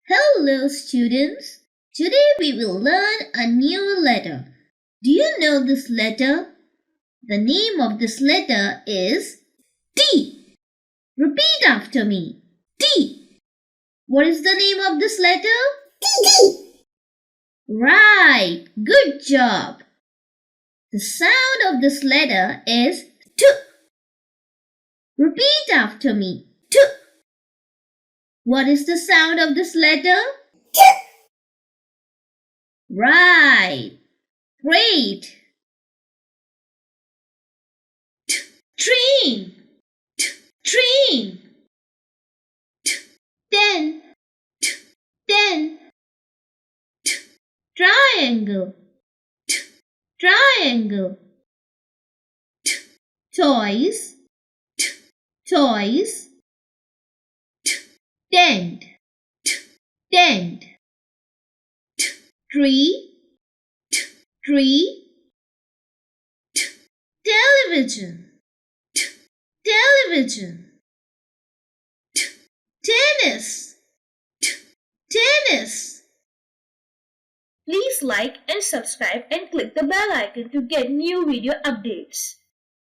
Hello students! Today we will learn a new letter. Do you know this letter? The name of this letter is T. Repeat after me. T. What is the name of this letter? T. Right. Good job. The sound of this letter is T. Repeat after me. T. What is the sound of this letter? T. Right. Great. Train. Train. Ten. Ten. Triangle. Triangle. Toys. Toys. Tent. Tent. Tree. Tree. Television. Television. Tennis. Tennis. Please like and subscribe and click the bell icon to get new video updates.